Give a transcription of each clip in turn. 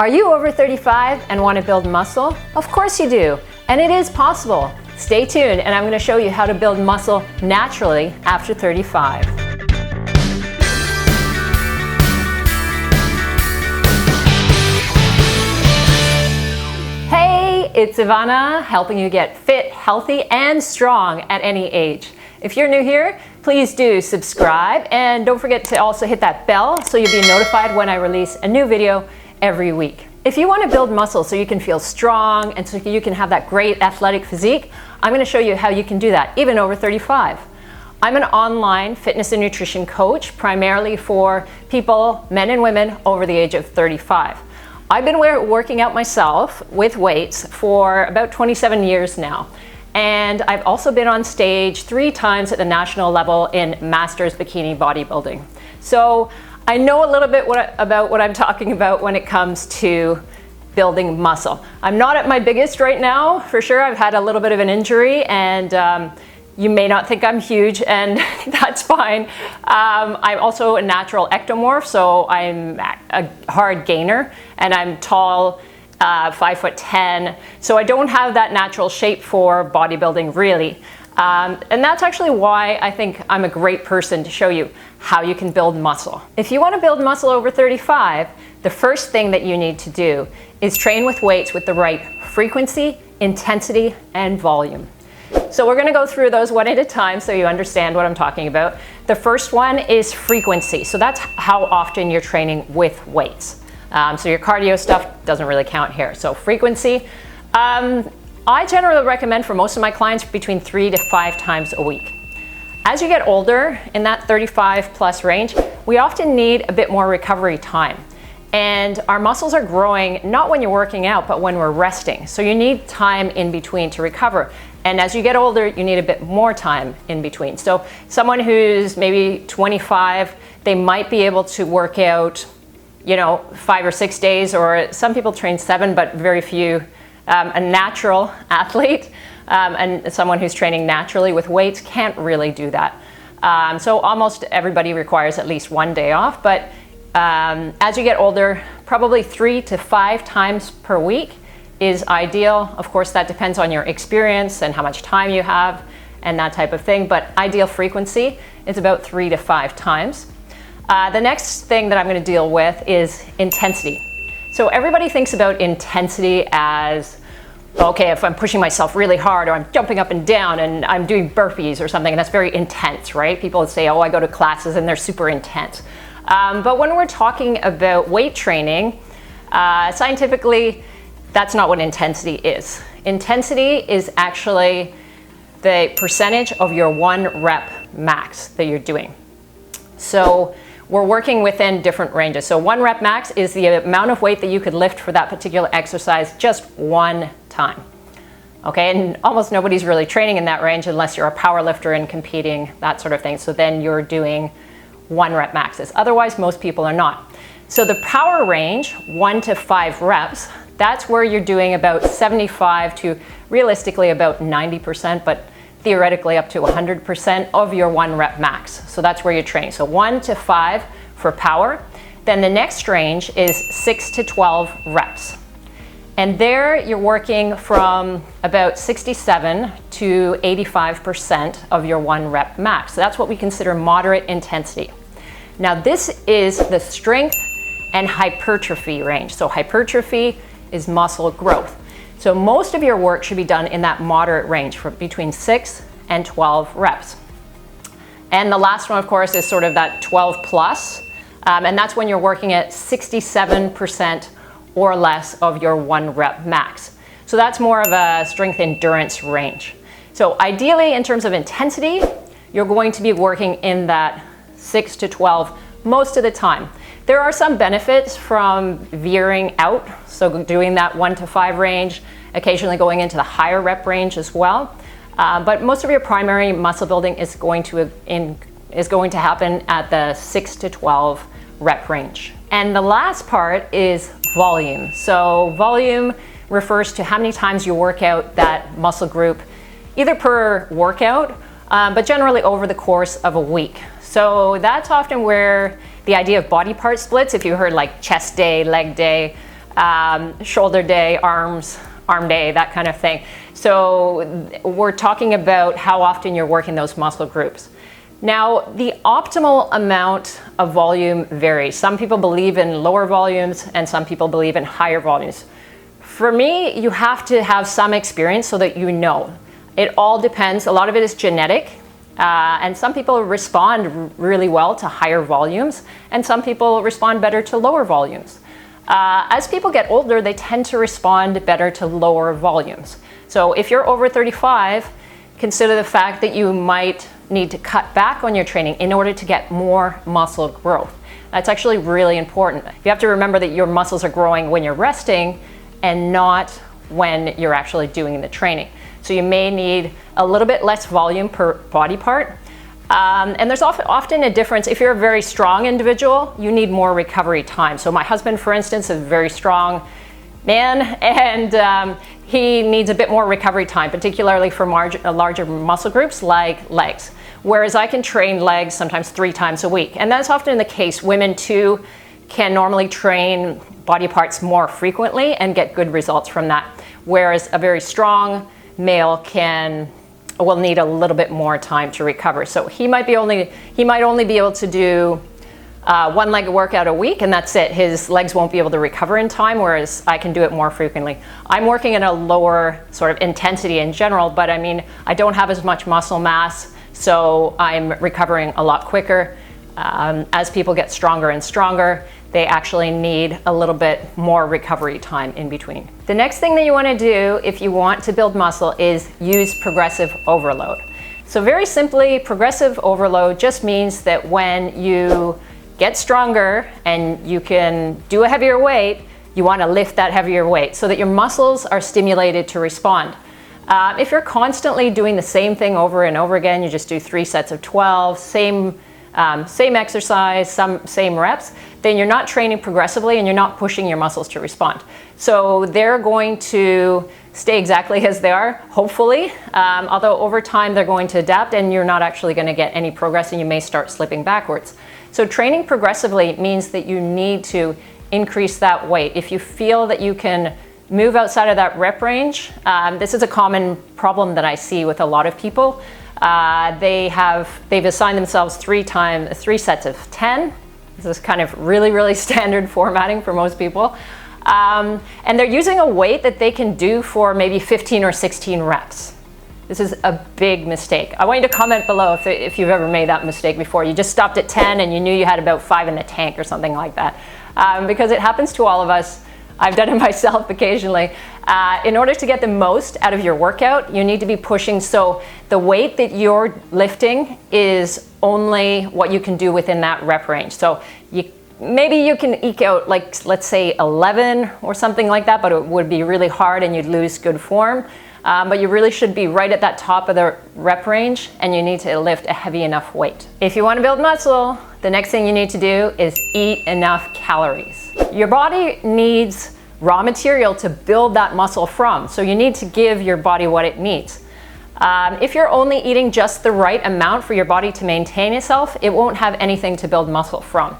Are you over 35 and want to build muscle? Of course you do, and it is possible. Stay tuned and I'm going to show you how to build muscle naturally after 35. Hey, it's Ivana, helping you get fit, healthy, and strong at any age. If you're new here, please do subscribe and don't forget to also hit that bell so you'll be notified when I release a new video every week. If you want to build muscle so you can feel strong and so you can have that great athletic physique, I'm going to show you how you can do that, even over 35. I'm an online fitness and nutrition coach, primarily for people, men and women, over the age of 35. I've been working out myself with weights for about 27 years now. And I've also been on stage 3 times at the national level in Masters Bikini Bodybuilding. So I know a little bit about what I'm talking about when it comes to building muscle. I'm not at my biggest right now, for sure. I've had a little bit of an injury and you may not think I'm huge, and that's fine. I'm also a natural ectomorph, so I'm a hard gainer, and I'm tall, 5'10", so I don't have that natural shape for bodybuilding really. And that's actually why I think I'm a great person to show you how you can build muscle. If you want to build muscle over 35, the first thing that you need to do is train with weights with the right frequency, intensity, and volume. So we're going to go through those one at a time so you understand what I'm talking about. The first one is frequency. So that's how often you're training with weights. So your cardio stuff doesn't really count here. So frequency, I generally recommend for most of my clients between 3 to 5 times a week. As you get older, in that 35 plus range, we often need a bit more recovery time. And our muscles are growing not when you're working out, but when we're resting. So you need time in between to recover. And as you get older, you need a bit more time in between. So someone who's maybe 25, they might be able to work out, 5 or 6 days, or some people train 7, but very few. A natural athlete and someone who's training naturally with weights can't really do that. So almost everybody requires at least 1 day off, but as you get older, probably 3 to 5 times per week is ideal. Of course, that depends on your experience and how much time you have and that type of thing, but ideal frequency is about 3 to 5 times. The next thing that I'm going to deal with is intensity. So everybody thinks about intensity as, okay, if I'm pushing myself really hard or I'm jumping up and down and I'm doing burpees or something, and that's very intense, right? People would say, oh, I go to classes and they're super intense. But when we're talking about weight training, scientifically, that's not what intensity is. Intensity is actually the percentage of your 1 rep max that you're doing. So we're working within different ranges. So 1 rep max is the amount of weight that you could lift for that particular exercise just 1 time. Okay, and almost nobody's really training in that range unless you're a power lifter and competing, that sort of thing. So then you're doing 1 rep maxes. Otherwise, most people are not. So the power range, 1 to 5 reps, that's where you're doing about 75 to realistically about 90%, but theoretically up to 100% of your 1 rep max. So that's where you're training. So 1 to 5 for power. Then the next range is 6 to 12 reps. And there you're working from about 67 to 85% of your 1 rep max. So that's what we consider moderate intensity. Now this is the strength and hypertrophy range. So hypertrophy is muscle growth. So most of your work should be done in that moderate range for between 6 and 12 reps. And the last one, of course, is sort of that 12 plus. And that's when you're working at 67% or less of your 1 rep max. So that's more of a strength endurance range. So ideally, in terms of intensity, you're going to be working in that 6 to 12 most of the time. There are some benefits from veering out, so doing that 1 to 5 range, occasionally going into the higher rep range as well. But most of your primary muscle building is going to happen at the 6 to 12 rep range. And the last part is volume. So volume refers to how many times you work out that muscle group, either per workout, but generally over the course of a week. So that's often where the idea of body part splits, if you heard like chest day, leg day, shoulder day, arm day, that kind of thing. So we're talking about how often you're working those muscle groups. Now, the optimal amount of volume varies. Some people believe in lower volumes and some people believe in higher volumes. For me, you have to have some experience so that you know. It all depends. A lot of it is genetic. And some people respond really well to higher volumes, and some people respond better to lower volumes. As people get older, they tend to respond better to lower volumes. So if you're over 35, consider the fact that you might need to cut back on your training in order to get more muscle growth. That's actually really important. You have to remember that your muscles are growing when you're resting and not when you're actually doing the training. So you may need a little bit less volume per body part. And there's often a difference. If you're a very strong individual, you need more recovery time. So my husband, for instance, is a very strong man, and he needs a bit more recovery time, particularly for larger muscle groups like legs. Whereas I can train legs sometimes 3 times a week. And that's often the case. Women too can normally train body parts more frequently and get good results from that. Whereas a very strong male will need a little bit more time to recover. So he might only be able to do 1 leg workout a week, and that's it. His legs won't be able to recover in time, whereas I can do it more frequently. I'm working at a lower sort of intensity in general, but I mean, I don't have as much muscle mass, so I'm recovering a lot quicker. As people get stronger and stronger, they actually need a little bit more recovery time in between. The next thing that you want to do if you want to build muscle is use progressive overload. So very simply, progressive overload just means that when you get stronger and you can do a heavier weight, you want to lift that heavier weight so that your muscles are stimulated to respond. If you're constantly doing the same thing over and over again, you just do 3 sets of 12, same exercise, same reps, then you're not training progressively and you're not pushing your muscles to respond. So they're going to stay exactly as they are, hopefully, although over time they're going to adapt and you're not actually going to get any progress and you may start slipping backwards. So training progressively means that you need to increase that weight. If you feel that you can move outside of that rep range, this is a common problem that I see with a lot of people. They've assigned themselves 3 sets of 10. This is kind of really standard formatting for most people. And they're using a weight that they can do for maybe 15 or 16 reps. This is a big mistake. I want you to comment below if you've ever made that mistake before. You just stopped at 10 and you knew you had about 5 in the tank or something like that. Because it happens to all of us. I've done it myself occasionally. In order to get the most out of your workout, you need to be pushing. So the weight that lifting is only what you can do within that rep range. So maybe you can eke out, like, let's say 11 or something like that, but it would be really hard and you'd lose good form. But you really should be right at that top of the rep range, and you need to lift a heavy enough weight. If you want to build muscle, the next thing you need to do is eat enough calories. Your body needs raw material to build that muscle from, so you need to give your body what it needs. If you're only eating just the right amount for your body to maintain itself, it won't have anything to build muscle from.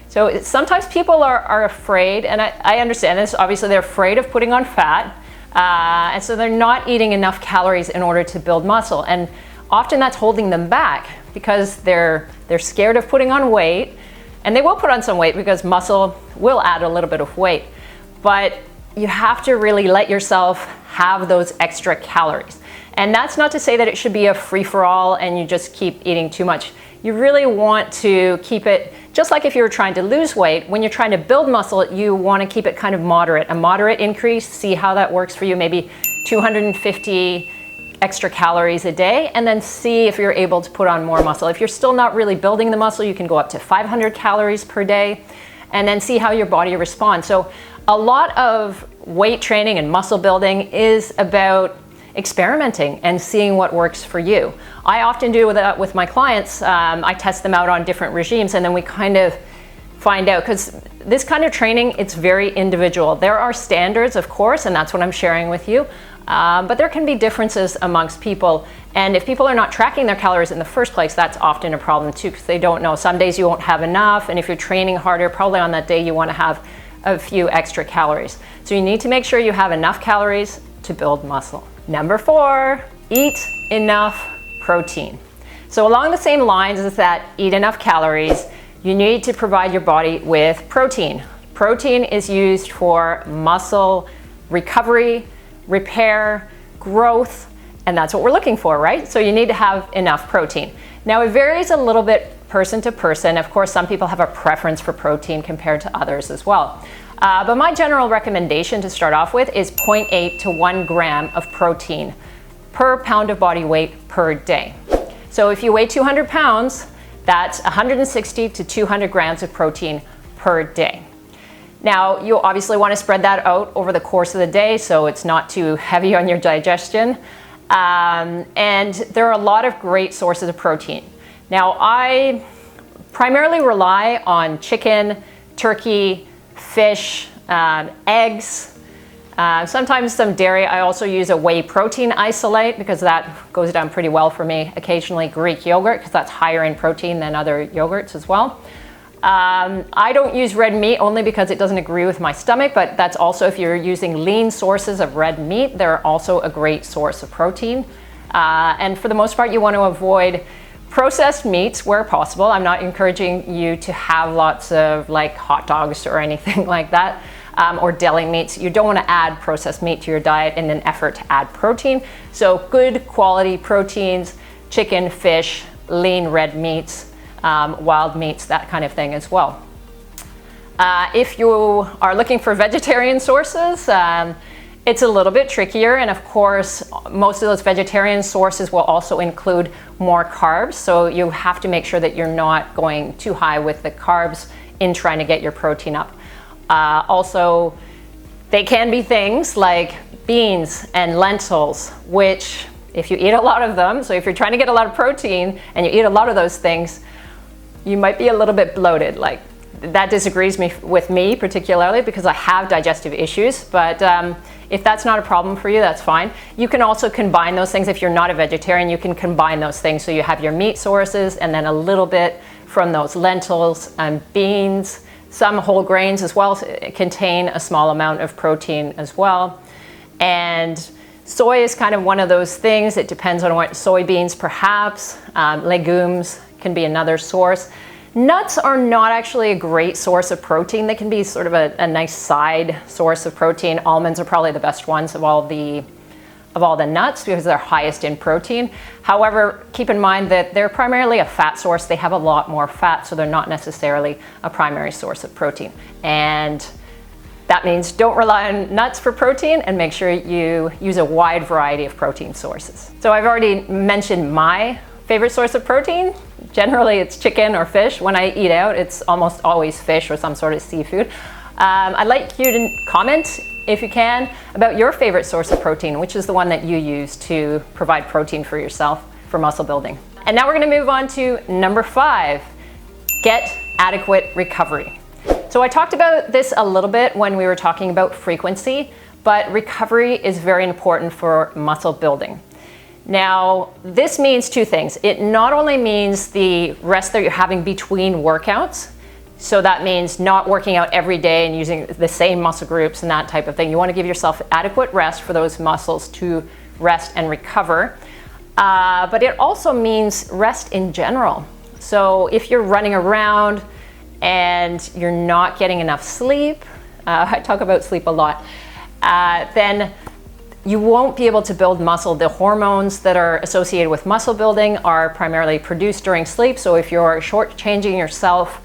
So sometimes people are afraid, and I understand this, obviously they're afraid of putting on fat, and so they're not eating enough calories in order to build muscle. And often that's holding them back because they're scared of putting on weight, and they will put on some weight because muscle will add a little bit of weight. But you have to really let yourself have those extra calories. And that's not to say that it should be a free-for-all and you just keep eating too much. You really want to keep it, just like if you were trying to lose weight, when you're trying to build muscle, you want to keep it kind of moderate. A moderate increase, see how that works for you, maybe 250 extra calories a day, and then see if you're able to put on more muscle. If you're still not really building the muscle, you can go up to 500 calories per day, and then see how your body responds. So a lot of weight training and muscle building is about experimenting and seeing what works for you. I often do that with my clients. I test them out on different regimes, and then we kind of find out, because this kind of training, it's very individual. There are standards, of course, and that's what I'm sharing with you. But there can be differences amongst people. And if people are not tracking their calories in the first place, that's often a problem too, because they don't know. Some days you won't have enough, and if you're training harder, probably on that day you want to have a few extra calories. So you need to make sure you have enough calories to build muscle. Number 4, eat enough protein. So along the same lines as that, eat enough calories, you need to provide your body with protein. Protein is used for muscle recovery, repair, growth, and that's what we're looking for, right? So you need to have enough protein. Now it varies a little bit person to person. Of course, some people have a preference for protein compared to others as well. But my general recommendation to start off with is 0.8 to 1 gram of protein per pound of body weight per day. So if you weigh 200 pounds, that's 160 to 200 grams of protein per day. Now, you obviously want to spread that out over the course of the day so it's not too heavy on your digestion. And there are a lot of great sources of protein. Now, I primarily rely on chicken, turkey, fish, eggs, sometimes some dairy. I also use a whey protein isolate because that goes down pretty well for me. Occasionally Greek yogurt because that's higher in protein than other yogurts as well. I don't use red meat only because it doesn't agree with my stomach, but that's also if you're using lean sources of red meat, they're also a great source of protein. And for the most part, you want to avoid processed meats where possible. I'm not encouraging you to have lots of like hot dogs or anything like that, or deli meats. You don't want to add processed meat to your diet in an effort to add protein. So good quality proteins, chicken, fish, lean red meats, wild meats, that kind of thing as well. If you are looking for vegetarian sources, it's a little bit trickier, and of course most of those vegetarian sources will also include more carbs, so you have to make sure that you're not going too high with the carbs in trying to get your protein up. Also, they can be things like beans and lentils, which if you eat a lot of them, so if you're trying to get a lot of protein and you eat a lot of those things, you might be a little bit bloated. Like, that disagrees with me particularly because I have digestive issues, but if that's not a problem for you, that's fine. You can also combine those things. If you're not a vegetarian, you can combine those things. So you have your meat sources and then a little bit from those lentils and beans. Some whole grains as well contain a small amount of protein as well. And soy is kind of one of those things. It depends on what soybeans perhaps. Legumes can be another source. Nuts are not actually a great source of protein. They can be sort of a nice side source of protein. Almonds are probably the best ones of all the nuts because they're highest in protein. However, keep in mind that they're primarily a fat source. They have a lot more fat, so they're not necessarily a primary source of protein. And that means don't rely on nuts for protein and make sure you use a wide variety of protein sources. So I've already mentioned my favorite source of protein. Generally, it's chicken or fish. When I eat out, it's almost always fish or some sort of seafood. I'd like you to comment, if you can, about your favorite source of protein, which is the one that you use to provide protein for yourself for muscle building. And now we're going to move on to number 5, get adequate recovery. So I talked about this a little bit when we were talking about frequency, but recovery is very important for muscle building. Now, this means 2 things. It not only means the rest that you're having between workouts, so that means not working out every day and using the same muscle groups and that type of thing. You want to give yourself adequate rest for those muscles to rest and recover. But it also means rest in general. So if you're running around and you're not getting enough sleep, I talk about sleep a lot, then you won't be able to build muscle. The hormones that are associated with muscle building are primarily produced during sleep. So if you're shortchanging yourself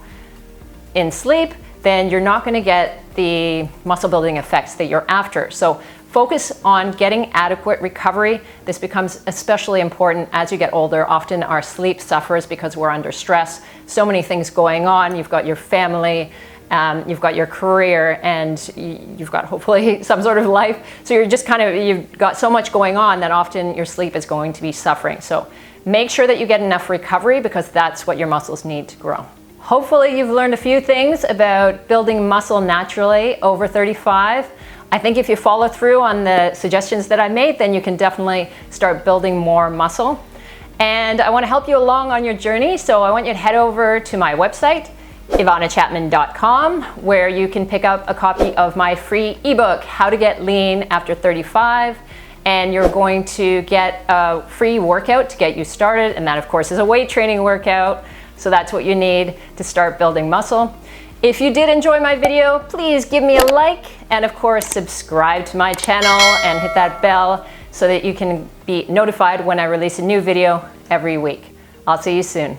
in sleep, then you're not going to get the muscle building effects that you're after. So focus on getting adequate recovery. This becomes especially important as you get older. Often our sleep suffers because we're under stress. So many things going on. You've got your family, you've got your career, and you've got hopefully some sort of life. So you're just you've got so much going on that often your sleep is going to be suffering. So make sure that you get enough recovery because that's what your muscles need to grow. Hopefully you've learned a few things about building muscle naturally over 35. I think if you follow through on the suggestions that I made, then you can definitely start building more muscle. And I want to help you along on your journey, so I want you to head over to my website, IvanaChapman.com, where you can pick up a copy of my free ebook, How to Get Lean After 35. And you're going to get a free workout to get you started. And that, of course, is a weight training workout. So that's what you need to start building muscle. If you did enjoy my video, please give me a like. And of course, subscribe to my channel and hit that bell so that you can be notified when I release a new video every week. I'll see you soon.